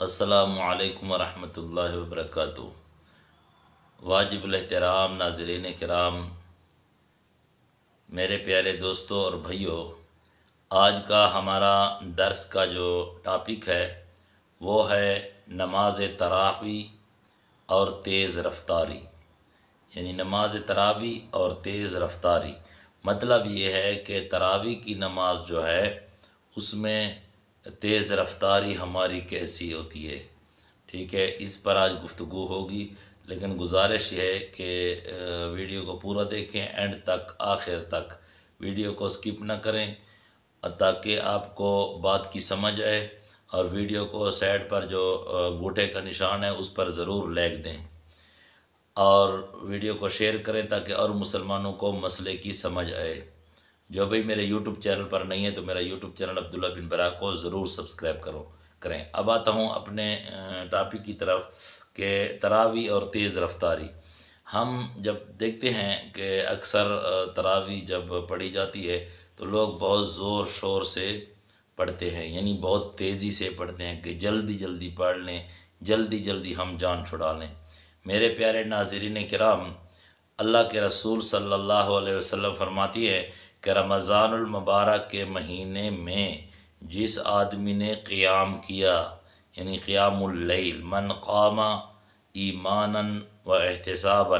السلام علیکم ورحمۃ اللہ وبرکاتہ۔ واجب الاحترام ناظرین کرام، میرے پیارے دوستوں اور بھائیوں، آج کا ہمارا درس کا جو ٹاپک ہے وہ ہے نماز تراویح اور تیز رفتاری، یعنی نماز تراویح اور تیز رفتاری۔ مطلب یہ ہے کہ تراویح کی نماز جو ہے اس میں تیز رفتاری ہماری کیسی ہوتی ہے، ٹھیک ہے، اس پر آج گفتگو ہوگی، لیکن گزارش یہ ہے کہ ویڈیو کو پورا دیکھیں، اینڈ تک، آخر تک ویڈیو کو سکپ نہ کریں تاکہ آپ کو بات کی سمجھ آئے، اور ویڈیو کو سائڈ پر جو گوٹے کا نشان ہے اس پر ضرور لائک دیں، اور ویڈیو کو شیئر کریں تاکہ اور مسلمانوں کو مسئلے کی سمجھ آئے۔ جو بھی میرے یوٹیوب چینل پر نہیں ہے تو میرا یوٹیوب چینل عبداللہ بن برا کو ضرور سبسکرائب کریں۔ اب آتا ہوں اپنے ٹاپک کی طرف کہ تراویح اور تیز رفتاری۔ ہم جب دیکھتے ہیں کہ اکثر تراویح جب پڑھی جاتی ہے تو لوگ بہت زور شور سے پڑھتے ہیں، یعنی بہت تیزی سے پڑھتے ہیں کہ جلدی جلدی پڑھ لیں، جلدی جلدی ہم جان چھڑا لیں۔ میرے پیارے ناظرین کرام، اللہ کے رسول صلی اللہ علیہ وسلم فرماتی ہے کہ رمضان المبارک کے مہینے میں جس آدمی نے قیام کیا، یعنی قیام اللیل، من قام ایمانا و احتسابا،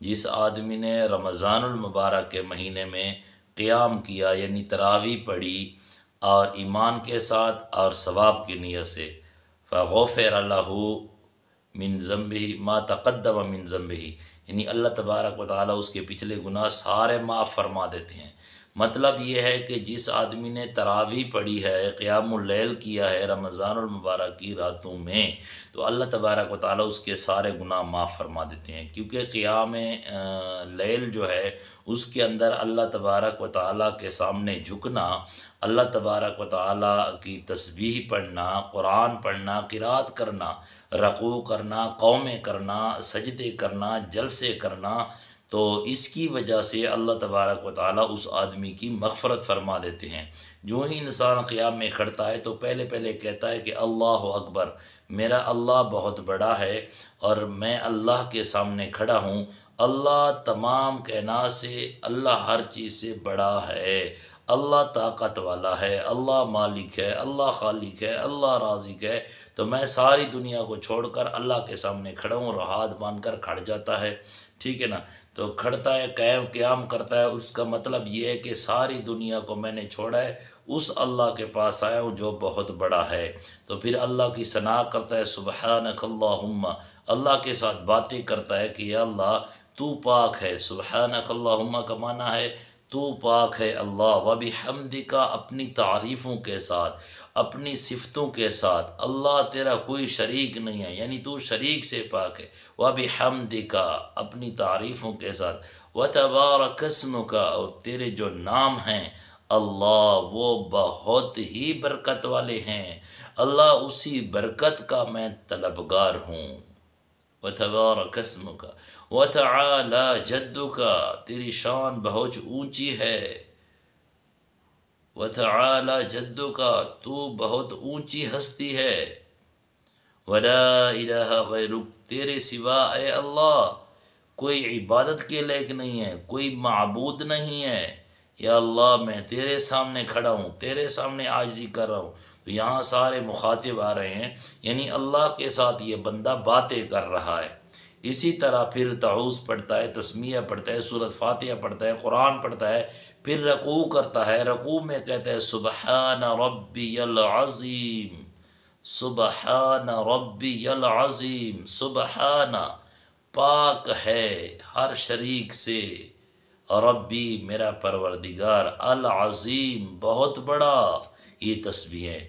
جس آدمی نے رمضان المبارک کے مہینے میں قیام کیا یعنی تراویح پڑھی اور ایمان کے ساتھ اور ثواب کی نیت سے، فغفر لہ من ذنبہ ما تقدم من ذنبہ، یعنی اللہ تبارک و تعالیٰ اس کے پچھلے گناہ سارے معاف فرما دیتے ہیں۔ مطلب یہ ہے کہ جس آدمی نے تراویح پڑھی ہے، قیام اللیل کیا ہے رمضان المبارک کی راتوں میں، تو اللہ تبارک و تعالیٰ اس کے سارے گناہ معاف فرما دیتے ہیں، کیونکہ قیام لیل جو ہے اس کے اندر اللہ تبارک و تعالیٰ کے سامنے جھکنا، اللہ تبارک و تعالیٰ کی تسبیح پڑھنا، قرآن پڑھنا، قرات کرنا، رکوع کرنا، قومیں کرنا، سجدے کرنا، جلسے کرنا، تو اس کی وجہ سے اللہ تبارک و تعالیٰ اس آدمی کی مغفرت فرما دیتے ہیں۔ جو ہی انسان قیام میں کھڑتا ہے تو پہلے کہتا ہے کہ اللہ اکبر، میرا اللہ بہت بڑا ہے اور میں اللہ کے سامنے کھڑا ہوں، اللہ تمام کائنات سے، اللہ ہر چیز سے بڑا ہے، اللہ طاقت والا ہے، اللہ مالک ہے، اللہ خالق ہے، اللہ رازق ہے، تو میں ساری دنیا کو چھوڑ کر اللہ کے سامنے کھڑا ہوں، اور ہاتھ باندھ کر کھڑ جاتا ہے، ٹھیک ہے نا۔ تو کھڑتا ہے، قیام کرتا ہے، اس کا مطلب یہ ہے کہ ساری دنیا کو میں نے چھوڑا ہے، اس اللہ کے پاس آیا ہوں جو بہت بڑا ہے۔ تو پھر اللہ کی ثنا کرتا ہے، سبحانک اللہم، اللہ کے ساتھ باتیں کرتا ہے کہ یا اللہ تو پاک ہے، سبحانک اللہم کا معنی ہے تو پاک ہے اللہ، وبحمدک، اپنی تعریفوں کے ساتھ، اپنی صفتوں کے ساتھ، اللہ تیرا کوئی شریک نہیں ہے، یعنی تو شریک سے پاک ہے، وبحمدک، اپنی تعریفوں کے ساتھ، وتبارک اسمک، اور تیرے جو نام ہیں اللہ وہ بہت ہی برکت والے ہیں، اللہ اسی برکت کا میں طلبگار ہوں، وتبارک اسمک وتعالی جدک، تیری شان بہت اونچی ہے، وتعالی جدک، تو بہت اونچی ہستی ہے، ولا الہ غیرک، تیرے سوا اے اللہ کوئی عبادت کے لائق نہیں ہے، کوئی معبود نہیں ہے، یا اللہ میں تیرے سامنے کھڑا ہوں، تیرے سامنے عاجزی کر رہا ہوں۔ تو یہاں سارے مخاطب آ رہے ہیں، یعنی اللہ کے ساتھ یہ بندہ باتیں کر رہا ہے۔ اسی طرح پھر تعوذ پڑھتا ہے، تسمیہ پڑھتا ہے، سورۃ فاتحہ پڑھتا ہے، قرآن پڑھتا ہے، پھر رکوع کرتا ہے، رکوع میں کہتا ہے سبحان ربی العظیم، سبحان ربی العظیم، سبحان، پاک ہے ہر شریک سے، ربی میرا پروردگار، العظیم بہت بڑا، یہ تسبیح ہے،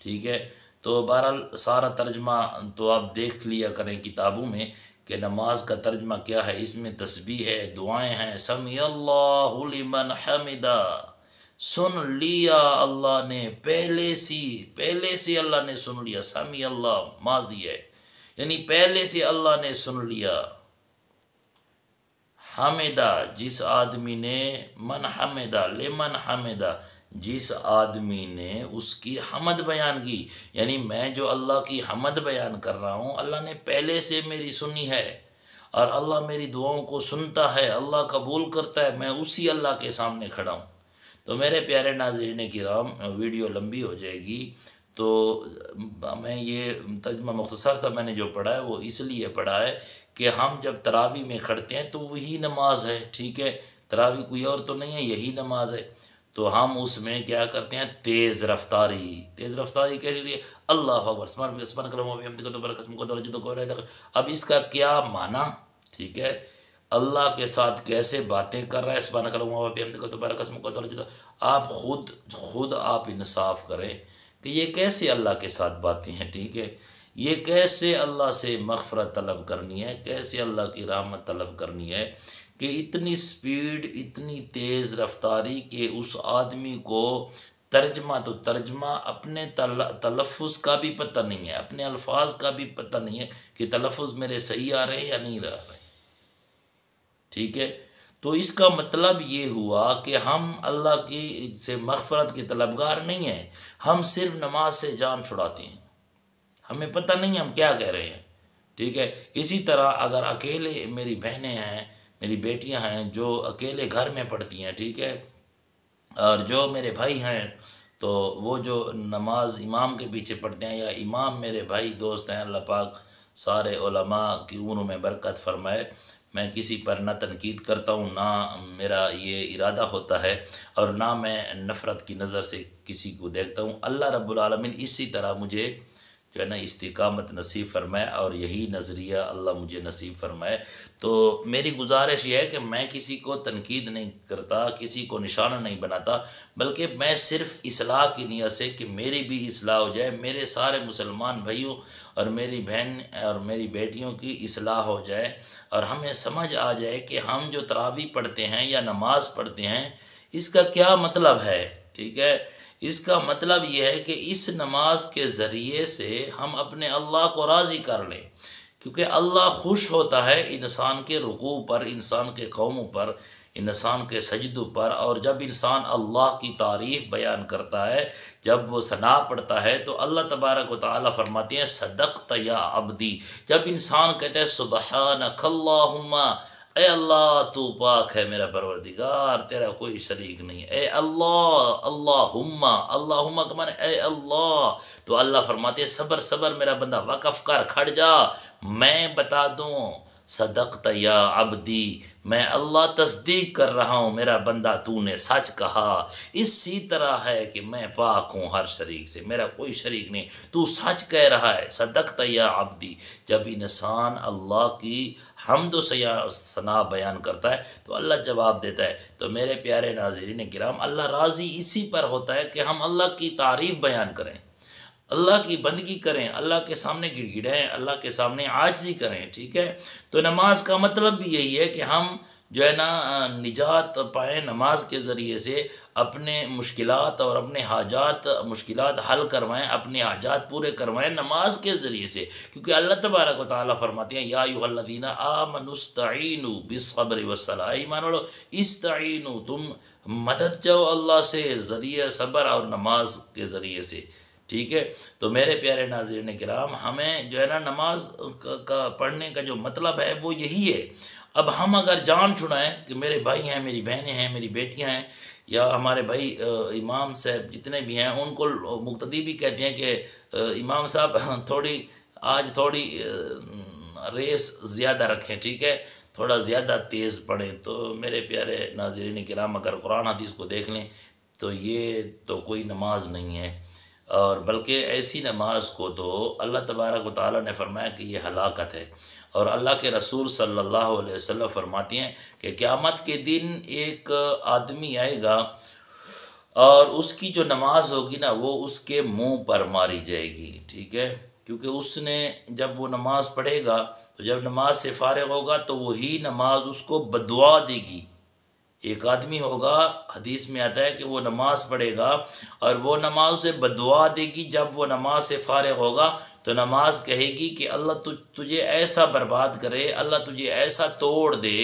ٹھیک ہے۔ تو بہرحال سارا ترجمہ تو آپ دیکھ لیا کریں کتابوں میں کہ نماز کا ترجمہ کیا ہے، اس میں تسبیح ہے، دعائیں ہیں، سمیع اللہ لمن حمدہ، سن لیا اللہ نے، پہلے سے اللہ نے سن لیا، سمیع اللہ ماضی ہے، یعنی پہلے سے اللہ نے سن لیا، حمدہ، جس آدمی نے، من حمدہ، لمن حمدہ، جس آدمی نے اس کی حمد بیان کی، یعنی میں جو اللہ کی حمد بیان کر رہا ہوں اللہ نے پہلے سے میری سنی ہے، اور اللہ میری دعاؤں کو سنتا ہے، اللہ قبول کرتا ہے، میں اسی اللہ کے سامنے کھڑا ہوں۔ تو میرے پیارے ناظرین کرام، ویڈیو لمبی ہو جائے گی، تو میں یہ ترجمہ مختصر سا میں نے جو پڑھا ہے وہ اس لیے پڑھا ہے کہ ہم جب تراویح میں کھڑتے ہیں تو وہی نماز ہے، ٹھیک ہے، تراویح کوئی اور تو نہیں ہے، یہی نماز ہے۔ تو ہم اس میں کیا کرتے ہیں، تیز رفتاری کیسے لیے، اللہ اکبر سبحان اللہ و بحمدہ تبارک اسمک وتعالی جدک ولا الہ الا انت۔ اب اس کا کیا معنی، ٹھیک ہے، اللہ کے ساتھ کیسے باتیں کر رہا ہے، سبحان اللہ و بحمدہ تبارک اسمک وتعالی جدک، آپ خود آپ انصاف کریں کہ یہ کیسے اللہ کے ساتھ باتیں ہیں، ٹھیک ہے، یہ کیسے اللہ سے مغفرت طلب کرنی ہے، کیسے اللہ کی رحمت طلب کرنی ہے، کہ اتنی سپیڈ، اتنی تیز رفتاری کہ اس آدمی کو ترجمہ اپنے تلفظ کا بھی پتہ نہیں ہے، اپنے الفاظ کا بھی پتہ نہیں ہے کہ تلفظ میرے صحیح آ رہے ہیں یا نہیں آ رہے ہیں، ٹھیک ہے۔ تو اس کا مطلب یہ ہوا کہ ہم اللہ کی سے مغفرت کے طلبگار نہیں ہیں، ہم صرف نماز سے جان چھڑاتے ہیں، ہمیں پتہ نہیں ہم کیا کہہ رہے ہیں، ٹھیک ہے۔ اسی طرح اگر اکیلے میری بہنیں ہیں، میری بیٹیاں ہیں جو اکیلے گھر میں پڑھتی ہیں، ٹھیک ہے، اور جو میرے بھائی ہیں تو وہ جو نماز امام کے پیچھے پڑھتے ہیں، یا امام میرے بھائی دوست ہیں، اللہ پاک سارے علماء کی عمروں میں برکت فرمائے، میں کسی پر نہ تنقید کرتا ہوں، نہ میرا یہ ارادہ ہوتا ہے، اور نہ میں نفرت کی نظر سے کسی کو دیکھتا ہوں۔ اللہ رب العالمین اسی طرح مجھے جو ہے نا استقامت نصیب فرمائے، اور یہی نظریہ اللہ مجھے نصیب فرمائے۔ تو میری گزارش یہ ہے کہ میں کسی کو تنقید نہیں کرتا، کسی کو نشانہ نہیں بناتا، بلکہ میں صرف اصلاح کی نیت سے کہ میری بھی اصلاح ہو جائے، میرے سارے مسلمان بھائیوں اور میری بہن اور میری بیٹیوں کی اصلاح ہو جائے، اور ہمیں سمجھ آ جائے کہ ہم جو تراویح پڑھتے ہیں یا نماز پڑھتے ہیں اس کا کیا مطلب ہے، ٹھیک ہے۔ اس کا مطلب یہ ہے کہ اس نماز کے ذریعے سے ہم اپنے اللہ کو راضی کر لیں، کیونکہ اللہ خوش ہوتا ہے انسان کے رکوع پر، انسان کے قوموں پر، انسان کے سجدوں پر، اور جب انسان اللہ کی تعریف بیان کرتا ہے، جب وہ ثنا پڑھتا ہے تو اللہ تبارک و تعالی فرماتے ہیں صدقت یا عبدی۔ جب انسان کہتا ہے سبحانک اللہم، اے اللہ تو پاک ہے میرا پروردگار، تیرا کوئی شریک نہیں، اے اللہ، اللہم کا معنی اے اللہ، تو اللہ فرماتے ہیں صبر میرا بندہ، وقف کر، کھڑ جا، میں بتا دوں، صدقت یا عبدی، میں اللہ تصدیق کر رہا ہوں میرا بندہ، تو نے سچ کہا، اسی طرح ہے کہ میں پاک ہوں ہر شریک سے، میرا کوئی شریک نہیں، تو سچ کہہ رہا ہے، صدقت یا عبدی۔ جب انسان اللہ کی حمد و ثنا بیان کرتا ہے تو اللہ جواب دیتا ہے۔ تو میرے پیارے ناظرین کرام، اللہ راضی اسی پر ہوتا ہے کہ ہم اللہ کی تعریف بیان کریں، اللہ کی بندگی کریں، اللہ کے سامنے گڑ گڑائیں، اللہ کے سامنے عاجزی کریں، ٹھیک ہے۔ تو نماز کا مطلب بھی یہی ہے کہ ہم جو ہے نا نجات پائیں، نماز کے ذریعے سے اپنے مشکلات اور اپنے مشکلات حل کروائیں، اپنے حاجات پورے کروائیں نماز کے ذریعے سے، کیونکہ اللہ تبارک و تعالیٰ فرماتے ہیں یا ایھا الذین آمنوا استعینوا بالصبر والصلاۃ، ایمان والو استعینوا، تم مدد چاہو اللہ سے ذریعہ صبر اور نماز کے ذریعے سے، ٹھیک ہے۔ تو میرے پیارے ناظرین کرام، ہمیں جو ہے نا نماز کا پڑھنے کا جو مطلب ہے وہ یہی ہے۔ اب ہم اگر جان چھڑائیں کہ میرے بھائی ہیں، میری بہنیں ہیں، میری بیٹیاں ہیں، یا ہمارے بھائی امام صاحب جتنے بھی ہیں، ان کو مقتدی بھی کہتے ہیں کہ امام صاحب آج تھوڑی ریس زیادہ رکھیں، ٹھیک ہے، تھوڑا زیادہ تیز پڑھیں۔ تو میرے پیارے ناظرین کرام، اگر قرآن حدیث کو دیکھ لیں تو یہ تو کوئی نماز نہیں ہے، اور بلکہ ایسی نماز کو تو اللہ تبارک و تعالیٰ نے فرمایا کہ یہ ہلاکت ہے، اور اللہ کے رسول صلی اللہ علیہ وسلم فرماتے ہیں کہ قیامت کے دن ایک آدمی آئے گا اور اس کی جو نماز ہوگی نا وہ اس کے منہ پر ماری جائے گی، ٹھیک ہے، کیونکہ اس نے جب وہ نماز پڑھے گا تو جب نماز سے فارغ ہوگا تو وہی نماز اس کو بددعا دے گی۔ ایک آدمی ہوگا، حدیث میں آتا ہے کہ وہ نماز پڑھے گا اور وہ نماز اسے بددعا دے گی، جب وہ نماز سے فارغ ہوگا تو نماز کہے گی کہ اللہ تجھے ایسا برباد کرے، اللہ تجھے ایسا توڑ دے،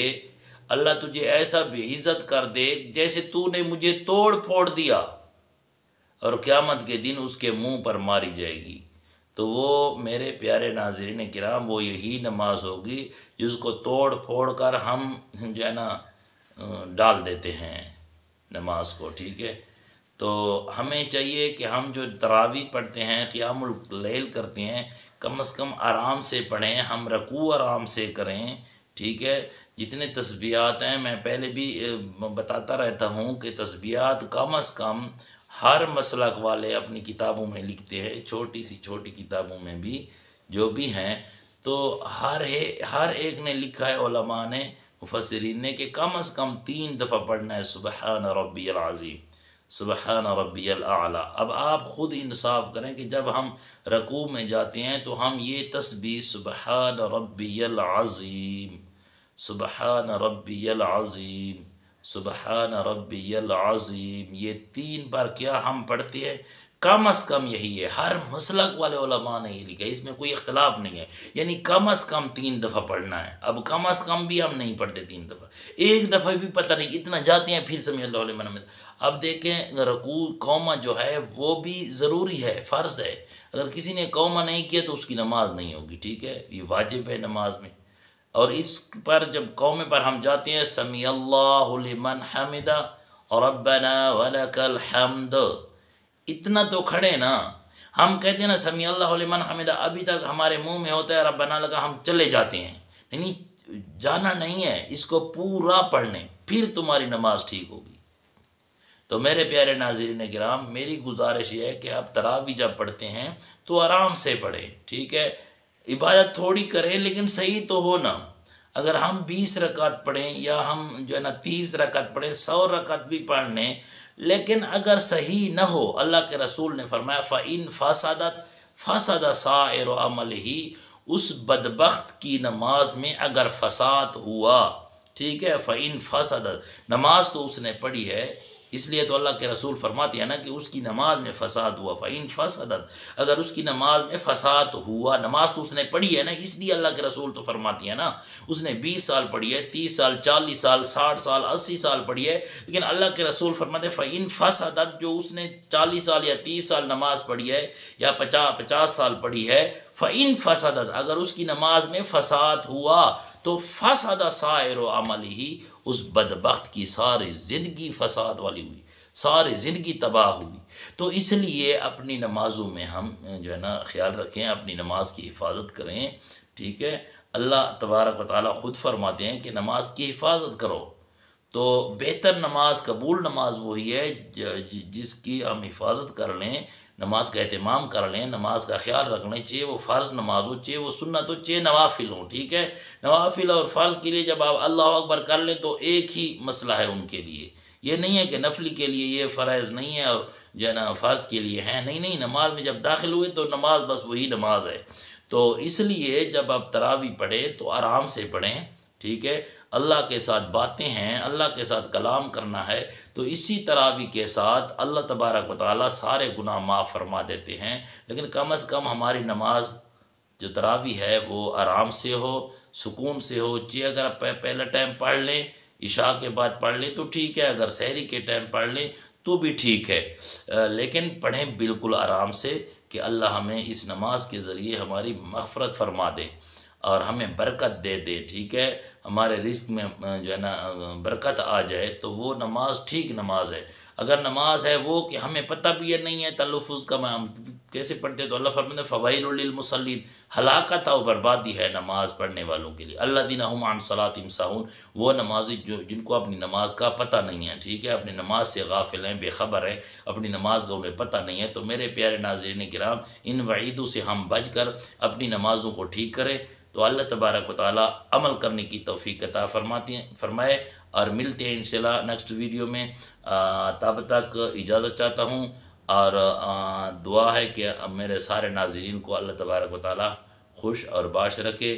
اللہ تجھے ایسا بے عزت کر دے جیسے تو نے مجھے توڑ پھوڑ دیا، اور قیامت کے دن اس کے منہ پر ماری جائے گی۔ تو وہ میرے پیارے ناظرین کرام وہ یہی نماز ہوگی جس کو توڑ پھوڑ کر ہم جو ہے نا ڈال دیتے ہیں نماز کو، ٹھیک ہے۔ تو ہمیں چاہیے کہ ہم جو تراویح پڑھتے ہیں، قیام اللیل کرتے ہیں، کم از کم آرام سے پڑھیں، ہم رکوع آرام سے کریں، ٹھیک ہے۔ جتنے تسبیحات ہیں میں پہلے بھی بتاتا رہتا ہوں کہ تسبیحات کم از کم ہر مسلک والے اپنی کتابوں میں لکھتے ہیں، چھوٹی سی چھوٹی کتابوں میں بھی جو بھی ہیں، تو ہر ایک نے لکھا ہے علماء نے، مفسرین نے، کہ کم از کم 3 دفعہ پڑھنا ہے سبحان ربی العظیم، سبحان ربی الاعلیٰ۔ اب آپ خود انصاف کریں کہ جب ہم رکوع میں جاتے ہیں تو ہم یہ تسبیح سبحان ربی العظیم، سبحان ربی العظیم، سبحان ربی العظیم، یہ 3 بار کیا ہم پڑھتے ہیں؟ کم از کم یہی ہے، ہر مسلک والے علماء نے یہ لکھا ہے، اس میں کوئی اختلاف نہیں ہے، یعنی کم از کم 3 دفعہ پڑھنا ہے۔ اب کم از کم بھی ہم نہیں پڑھتے 3 دفعہ، ایک دفعہ بھی پتہ نہیں اتنا جاتے ہیں، پھر سمیع اللہ لمن حمدہ۔ اب دیکھیں رکوع قومہ جو ہے وہ بھی ضروری ہے، فرض ہے، اگر کسی نے قومہ نہیں کیا تو اس کی نماز نہیں ہوگی، ٹھیک ہے، یہ واجب ہے نماز میں۔ اور اس پر جب قومے پر ہم جاتے ہیں سمیع اللہ لمن حمدہ ربنا ولک الحمد، اتنا تو کھڑے نا، ہم کہتے ہیں نا سمیع اللہ لمن حمدہ، ابھی تک ہمارے منہ میں ہوتا ہے ربنا لگا، ہم چلے جاتے ہیں، یعنی جانا نہیں ہے، اس کو پورا پڑھنے، پھر تمہاری نماز ٹھیک ہوگی۔ تو میرے پیارے ناظرین کرام، میری گزارش یہ ہے کہ آپ تراویح جب پڑھتے ہیں تو آرام سے پڑھیں، ٹھیک ہے، عبادت تھوڑی کریں لیکن صحیح تو ہو نا۔ اگر ہم 20 رکعت پڑھیں یا ہم جو ہے نا 30 رکعت پڑھیں، 100 رکعت بھی پڑھ لیں، لیکن اگر صحیح نہ ہو، اللہ کے رسول نے فرمایا فَإِن فَسَدَتْ فَسَدَ سَائِرُ عَمَلِهِ، اس بدبخت کی نماز میں اگر فساد ہوا، ٹھیک ہے، فَإِن فَسَدَتْ، نماز تو اس نے پڑھی ہے، اس لیے تو اللہ کے رسول فرماتے ہیں نا کہ اس کی نماز میں فساد ہوا، فَإِن فَسَدَتْ، اگر اس کی نماز میں فساد ہوا، نماز تو اس نے پڑھی ہے نا، اس لیے اللہ کے رسول تو فرماتے ہیں نا، اس نے 20 سال پڑھی ہے، 30 سال، 40 سال، 60 سال، 80 سال پڑھی ہے، لیکن اللہ کے رسول فرماتے ہیں فَإِن فَسَدَتْ، جو اس نے 40 سال یا 30 سال نماز پڑھی ہے یا 50 سال پڑھی ہے، فَإِن فَسَدَتْ، اگر اس کی نماز میں فساد ہوا تو فسد سائر عملہ، اس بدبخت کی ساری زندگی فساد والی ہوئی، ساری زندگی تباہ ہوئی۔ تو اس لیے اپنی نمازوں میں ہم جو ہے نا خیال رکھیں، اپنی نماز کی حفاظت کریں، ٹھیک ہے۔ اللہ تبارک و تعالیٰ خود فرماتے ہیں کہ نماز کی حفاظت کرو، تو بہتر نماز، قبول نماز وہی ہے جس کی ہم حفاظت کر لیں، نماز کا اہتمام کر لیں، نماز کا خیال رکھ لیں، چاہے وہ فرض نماز ہو، چاہے وہ سنت ہو، چاہے نوافل ہو، ٹھیک ہے۔ نوافل اور فرض کے لیے جب آپ اللہ اکبر کر لیں تو ایک ہی مسئلہ ہے ان کے لیے، یہ نہیں ہے کہ نفلی کے لیے یہ فرض نہیں ہے اور جو ہے نا فرض کے لیے ہے، نہیں، نماز میں جب داخل ہوئے تو نماز بس وہی نماز ہے۔ تو اس لیے جب آپ تراویح پڑھیں تو آرام سے پڑھیں، ٹھیک ہے۔ اللہ کے ساتھ باتیں ہیں، اللہ کے ساتھ کلام کرنا ہے، تو اسی تراویح کے ساتھ اللہ تبارک و تعالیٰ سارے گناہ معاف فرما دیتے ہیں، لیکن کم از کم ہماری نماز جو تراویح ہے وہ آرام سے ہو، سکون سے ہو، چاہے اگر آپ پہلا ٹائم پڑھ لیں، عشاء کے بعد پڑھ لیں تو ٹھیک ہے، اگر سحری کے ٹائم پڑھ لیں تو بھی ٹھیک ہے، لیکن پڑھیں بالکل آرام سے کہ اللہ ہمیں اس نماز کے ذریعے ہماری مغفرت فرما دے اور ہمیں برکت دے دے، ٹھیک ہے، ہمارے رزق میں جو ہے نا برکت آ جائے، تو وہ نماز ٹھیک نماز ہے۔ اگر نماز ہے وہ کہ ہمیں پتہ بھی نہیں ہے تلفظ کا ہم کیسے پڑھتے، تو اللہ فرماتے ہیں فویل للمصلین، ہلاکت اور بربادی ہے نماز پڑھنے والوں کے لیے، الذین هم عن صلاتهم ساہون، وہ نمازی جن کو اپنی نماز کا پتہ نہیں ہے، ٹھیک ہے، اپنی نماز سے غافل ہیں، بے خبر ہیں، اپنی نماز کا انہیں پتہ نہیں ہے۔ تو میرے پیارے ناظرین کرام، ان وعیدوں سے ہم بچ کر اپنی نمازوں کو ٹھیک کریں، تو اللہ تبارک و تعالیٰ عمل کرنے کی توفیق عطا فرمائے، اور ملتے ہیں انشاءاللہ نیکسٹ ویڈیو میں۔ تب تک اجازت چاہتا ہوں، اور دعا ہے کہ میرے سارے ناظرین کو اللہ تبارک و تعالیٰ خوش اور باش رکھے۔